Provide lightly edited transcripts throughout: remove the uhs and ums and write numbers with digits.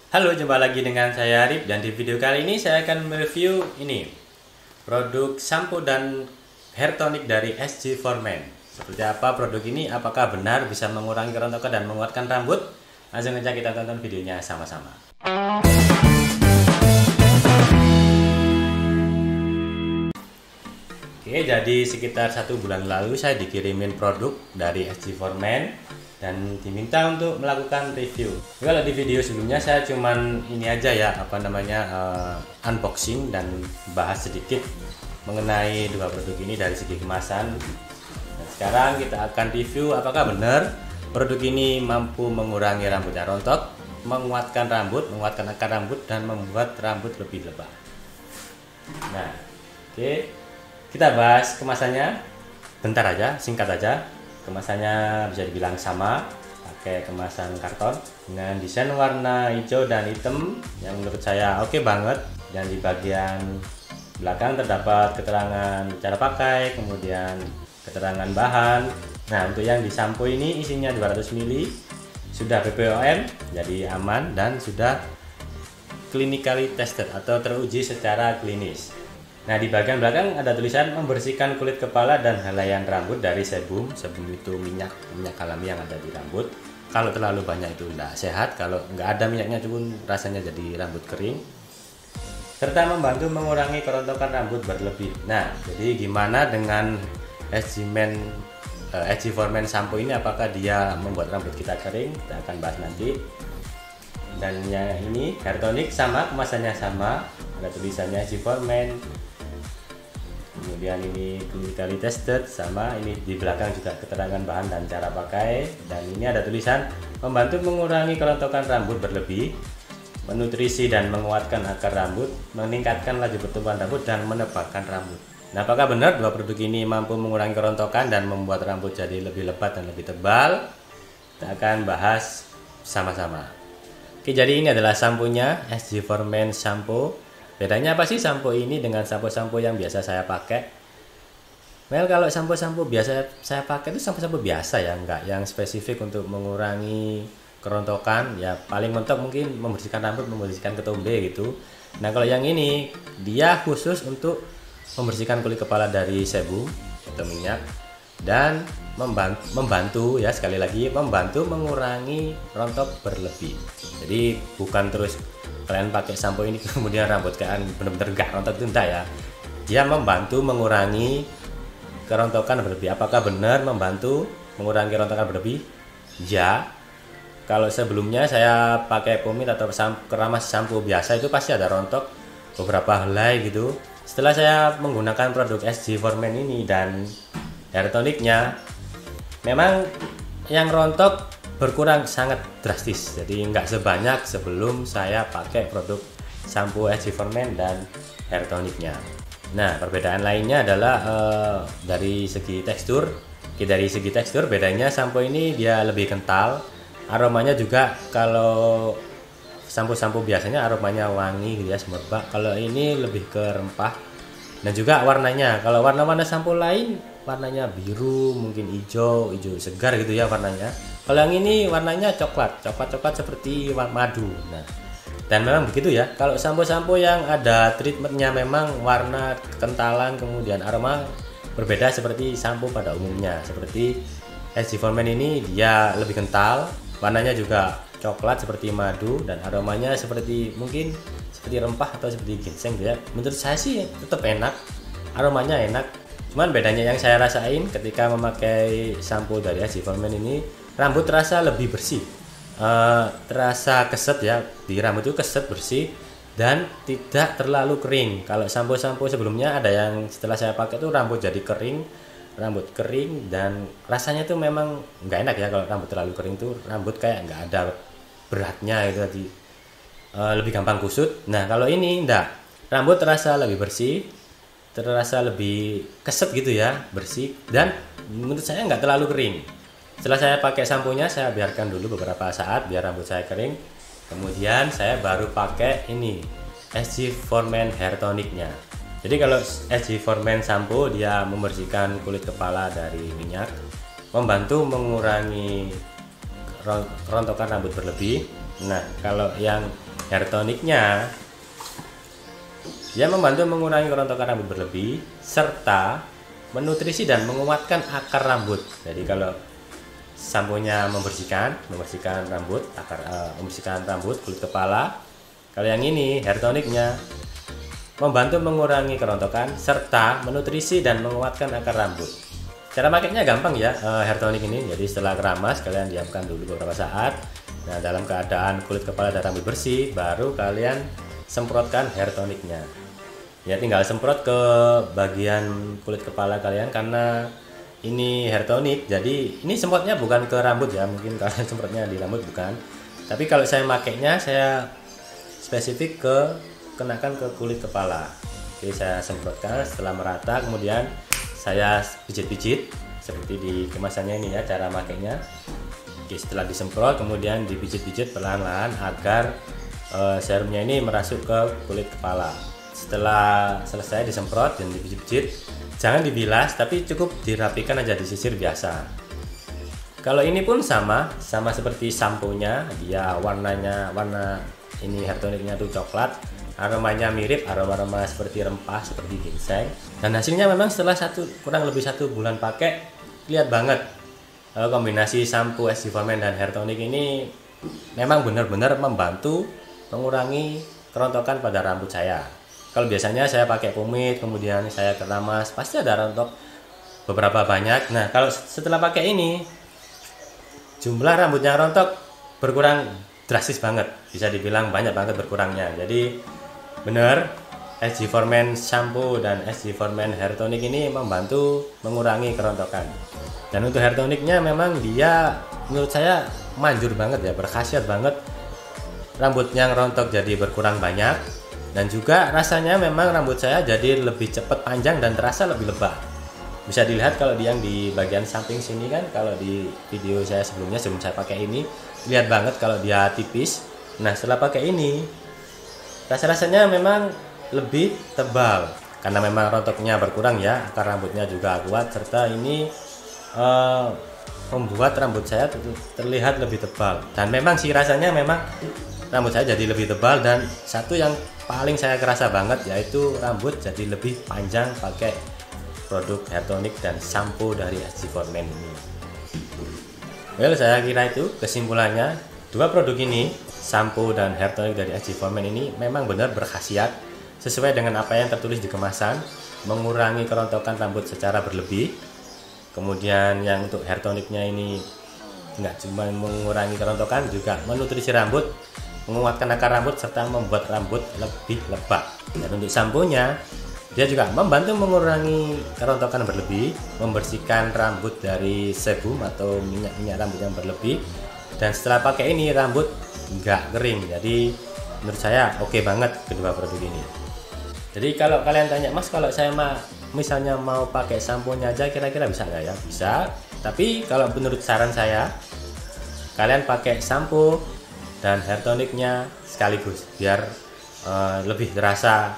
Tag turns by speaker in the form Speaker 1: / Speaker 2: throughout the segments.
Speaker 1: Halo, jumpa lagi dengan saya Arif dan di video kali ini saya akan mereview ini produk shampoo dan hair tonic dari SG Formen. Seperti apa produk ini? Apakah benar bisa mengurangi kerontokan dan menguatkan rambut? Langsung saja kita tonton videonya sama-sama. Oke, jadi sekitar 1 bulan lalu saya dikirimin produk dari SG Formen dan diminta untuk melakukan review. Kalau di video sebelumnya saya cuman ini aja ya, unboxing dan bahas sedikit mengenai dua produk ini dari segi kemasan. Nah, sekarang kita akan review apakah benar produk ini mampu mengurangi rambut yang rontok, menguatkan rambut, menguatkan akar rambut dan membuat rambut lebih lebat. Nah, oke. Kita bahas kemasannya bentar aja, singkat aja. Kemasannya bisa dibilang sama, pakai kemasan karton dengan desain warna hijau dan hitam yang menurut saya oke banget. Dan di bagian belakang terdapat keterangan cara pakai, kemudian keterangan bahan. Nah, untuk yang di sampo ini isinya 200 ml, sudah BPOM, jadi aman dan sudah clinically tested atau teruji secara klinis. Nah, di bagian belakang ada tulisan membersihkan kulit kepala dan helaian rambut dari sebum. Sebum itu minyak alami yang ada di rambut. Kalau terlalu banyak itu tidak sehat. Kalau nggak ada minyaknya pun rasanya jadi rambut kering. Serta membantu mengurangi kerontokan rambut berlebih. Nah, jadi gimana dengan SG Formen shampoo ini? Apakah dia membuat rambut kita kering? Kita akan bahas nanti. Dan yang ini hair tonic sama, kemasannya sama. Ada tulisannya SG Formen. Kemudian ini clinically tested, sama ini di belakang juga keterangan bahan dan cara pakai. Dan ini ada tulisan membantu mengurangi kerontokan rambut berlebih, menutrisi dan menguatkan akar rambut, meningkatkan laju pertumbuhan rambut dan menebakkan rambut. Nah, apakah benar dua produk ini mampu mengurangi kerontokan dan membuat rambut jadi lebih lebat dan lebih tebal? Kita akan bahas sama-sama. Oke, jadi ini adalah samponya SG Formen shampoo. Bedanya apa sih sampo ini dengan sampo-sampo yang biasa saya pakai? Well, kalau sampo-sampo biasa saya pakai itu sampo-sampo biasa ya, enggak yang spesifik untuk mengurangi kerontokan. Ya paling mentok mungkin membersihkan rambut, membersihkan ketombe gitu. Nah, kalau yang ini dia khusus untuk membersihkan kulit kepala dari sebum atau minyak dan membantu ya, sekali lagi membantu mengurangi rontok berlebih. Jadi bukan terus kalian pakai sampo ini kemudian rambut kalian benar-benar gak rontok, itu enggak ya. Dia membantu mengurangi kerontokan berlebih. Apakah benar membantu mengurangi kerontokan berlebih? Ya. Kalau sebelumnya saya pakai pomade atau keramas sampo biasa itu pasti ada rontok beberapa helai gitu. Setelah saya menggunakan produk SG Formen ini dan hair tonicnya, memang yang rontok berkurang sangat drastis. Jadi nggak sebanyak sebelum saya pakai produk shampoo SG Formen dan hair tonicnya. Nah, perbedaan lainnya adalah dari segi tekstur. Dari segi tekstur bedanya sampo ini dia lebih kental. Aromanya juga, kalau sampo-sampo biasanya aromanya wangi gitu ya, semerbak. Kalau ini lebih ke rempah. Dan juga warnanya, kalau warna-warna sampo lain warnanya biru, mungkin hijau segar gitu ya warnanya. Kalau yang ini warnanya coklat seperti madu. Nah, dan memang begitu ya. Kalau sampo-sampo yang ada treatmentnya memang warna, kekentalan, kemudian aroma berbeda seperti sampo pada umumnya. Seperti SG Formen ini dia lebih kental, warnanya juga coklat seperti madu dan aromanya seperti mungkin seperti rempah atau seperti ginseng ya. Menurut saya sih tetap enak, aromanya enak. Cuman bedanya yang saya rasain ketika memakai sampo dari SG Formen ini, rambut terasa lebih bersih, terasa keset ya, di rambut itu keset, bersih dan tidak terlalu kering. Kalau sampo-sampo sebelumnya ada yang setelah saya pakai tuh rambut jadi kering, rambut kering dan rasanya tuh memang nggak enak ya. Kalau rambut terlalu kering tuh rambut kayak nggak ada beratnya itu tadi, lebih gampang kusut. Nah, kalau ini enggak, rambut terasa lebih bersih, terasa lebih keset gitu ya, bersih dan menurut saya nggak terlalu kering. Setelah saya pakai samponya, saya biarkan dulu beberapa saat biar rambut saya kering. Kemudian saya baru pakai ini SG Formen hair tonicnya. Jadi kalau SG Formen shampoo dia membersihkan kulit kepala dari minyak, membantu mengurangi rontokan rambut berlebih, Nah, kalau yang hair toniknya, dia membantu mengurangi kerontokan rambut berlebih serta menutrisi dan menguatkan akar rambut. Jadi kalau samponya membersihkan rambut, membersihkan rambut, kulit kepala. Kalau yang ini hair toniknya membantu mengurangi kerontokan serta menutrisi dan menguatkan akar rambut. Cara pakainya gampang ya, hair tonik ini. Jadi setelah keramas kalian diamkan dulu beberapa saat. Nah, dalam keadaan kulit kepala dan rambut bersih, baru kalian semprotkan hair toniknya. Ya, tinggal semprot ke bagian kulit kepala kalian karena ini hair tonic. Jadi ini semprotnya bukan ke rambut ya, mungkin kalian semprotnya di rambut bukan. Tapi kalau saya makainya, saya spesifik kenakan ke kulit kepala. Oke, saya semprotkan setelah merata, kemudian saya pijit-pijit seperti di kemasannya ini ya, cara makainya. Oke, setelah disemprot kemudian dipijit-pijit perlahan-lahan agar serumnya ini merasuk ke kulit kepala. Setelah selesai disemprot dan dipijit-pijit, jangan dibilas tapi cukup dirapikan aja, disisir biasa. Kalau ini pun sama seperti samponya, dia warna ini hair toniknya tuh coklat, aromanya mirip aroma seperti rempah, seperti ginseng. Dan hasilnya memang setelah kurang lebih 1 bulan pakai, lihat banget kombinasi sampo SC Forman dan hair tonic ini memang benar-benar membantu mengurangi kerontokan pada rambut saya. Kalau biasanya saya pakai pomade, kemudian saya keramas, pasti ada rontok beberapa banyak. Nah, kalau setelah pakai ini, jumlah rambut yang rontok berkurang drastis banget. Bisa dibilang banyak banget berkurangnya. Jadi benar, SC Forman shampoo dan SC Forman hair tonic ini membantu mengurangi kerontokan. Dan untuk hair tonicnya memang dia menurut saya manjur banget ya, berkhasiat banget. Rambut yang rontok jadi berkurang banyak. Dan juga rasanya memang rambut saya jadi lebih cepat panjang dan terasa lebih lebat. Bisa dilihat kalau yang di bagian samping sini kan, kalau di video saya sebelumnya sebelum saya pakai ini, lihat banget kalau dia tipis. Nah, setelah pakai ini, rasa-rasanya memang lebih tebal karena memang rontoknya berkurang ya, akar rambutnya juga kuat, serta ini membuat rambut saya terlihat lebih tebal. Dan memang sih rasanya memang rambut saya jadi lebih tebal, dan satu yang paling saya kerasa banget yaitu rambut jadi lebih panjang pakai produk hair tonic dan sampo dari SC Forman ini. Well, saya kira itu kesimpulannya. Dua produk ini, sampo dan hair tonic dari SC Forman ini memang benar berkhasiat sesuai dengan apa yang tertulis di kemasan, mengurangi kerontokan rambut secara berlebih. Kemudian yang untuk hair tonicnya ini nggak cuma mengurangi kerontokan, juga menutrisi rambut, menguatkan akar rambut, serta membuat rambut lebih lebat. Dan untuk samponya, dia juga membantu mengurangi kerontokan berlebih, membersihkan rambut dari sebum atau minyak-minyak rambut yang berlebih. Dan setelah pakai ini rambut nggak kering. Jadi menurut saya oke banget kedua produk ini. Jadi kalau kalian tanya, Mas, kalau saya misalnya mau pakai samponya aja kira-kira bisa nggak ya? Bisa. Tapi kalau menurut saran saya, kalian pakai sampo dan hair tonicnya sekaligus biar lebih terasa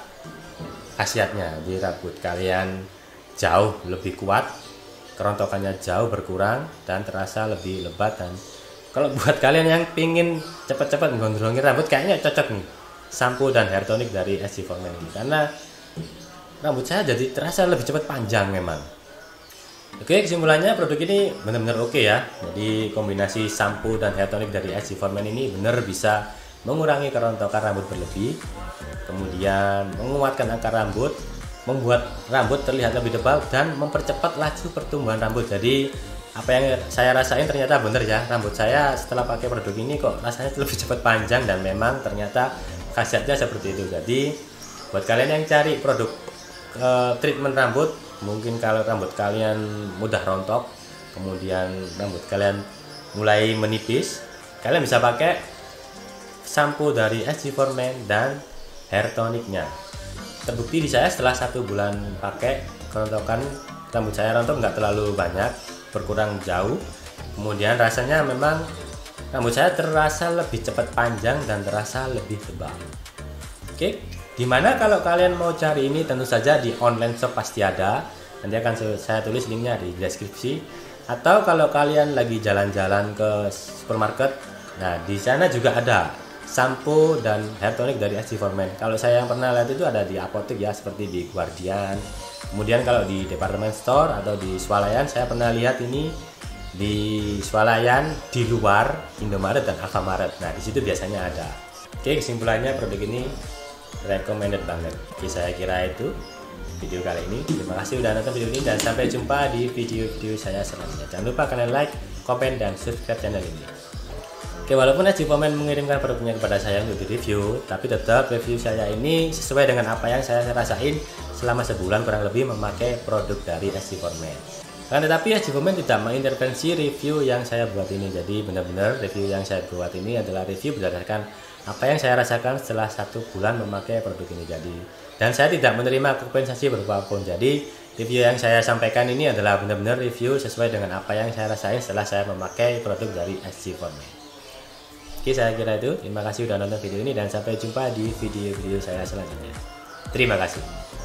Speaker 1: khasiatnya di rambut kalian, jauh lebih kuat, kerontokannya jauh berkurang dan terasa lebih lebat. Dan kalau buat kalian yang pingin cepat-cepat menggondrongin rambut, kayaknya cocok nih sampo dan hair tonic dari SC Forman ini, karena rambut saya jadi terasa lebih cepat panjang memang. Oke, kesimpulannya produk ini benar-benar oke ya. Jadi kombinasi sampo dan hair tonic dari SC Forman ini benar bisa mengurangi kerontokan rambut berlebih, kemudian menguatkan akar rambut, membuat rambut terlihat lebih tebal, dan mempercepat laju pertumbuhan rambut. Jadi apa yang saya rasain ternyata benar ya, rambut saya setelah pakai produk ini kok rasanya lebih cepat panjang, dan memang ternyata khasiatnya seperti itu. Jadi buat kalian yang cari produk treatment rambut, mungkin kalau rambut kalian mudah rontok, kemudian rambut kalian mulai menipis, kalian bisa pakai sampo dari SC Forman dan hair tonicnya. Terbukti di saya setelah 1 bulan pakai, kerontokan rambut saya rontok nggak terlalu banyak, berkurang jauh. Kemudian rasanya memang rambut saya terasa lebih cepat panjang dan terasa lebih tebal. Oke, dimana kalau kalian mau cari ini tentu saja di online shop pasti ada. Nanti akan saya tulis linknya di deskripsi. Atau kalau kalian lagi jalan-jalan ke supermarket, Nah, di sana juga ada sampo dan hair tonic dari SC Forman. Kalau saya yang pernah lihat itu ada di apotek ya, seperti di Guardian. Kemudian kalau di department store atau di swalayan, saya pernah lihat ini di swalayan di luar Indomaret dan Alfamaret. Nah, di situ biasanya ada. Oke, kesimpulannya produk ini recommended banget. Oke, saya kira itu video kali ini. Terima kasih udah nonton video ini dan sampai jumpa di video-video saya selanjutnya. Jangan lupa kalian like, komen, dan subscribe channel ini. Oke, walaupun SC Forman mengirimkan produknya kepada saya untuk di review, tapi tetap review saya ini sesuai dengan apa yang saya rasain selama sebulan kurang lebih memakai produk dari SC Forman. Tetapi SC Forman tidak mengintervensi review yang saya buat ini. Jadi benar-benar review yang saya buat ini adalah review berdasarkan apa yang saya rasakan setelah 1 bulan memakai produk ini. Dan saya tidak menerima kompensasi berupa apapun. Jadi review yang saya sampaikan ini adalah benar-benar review sesuai dengan apa yang saya rasain setelah saya memakai produk dari SC Forman. Oke, saya kira itu. Terima kasih sudah nonton video ini dan sampai jumpa di video-video saya selanjutnya. Terima kasih.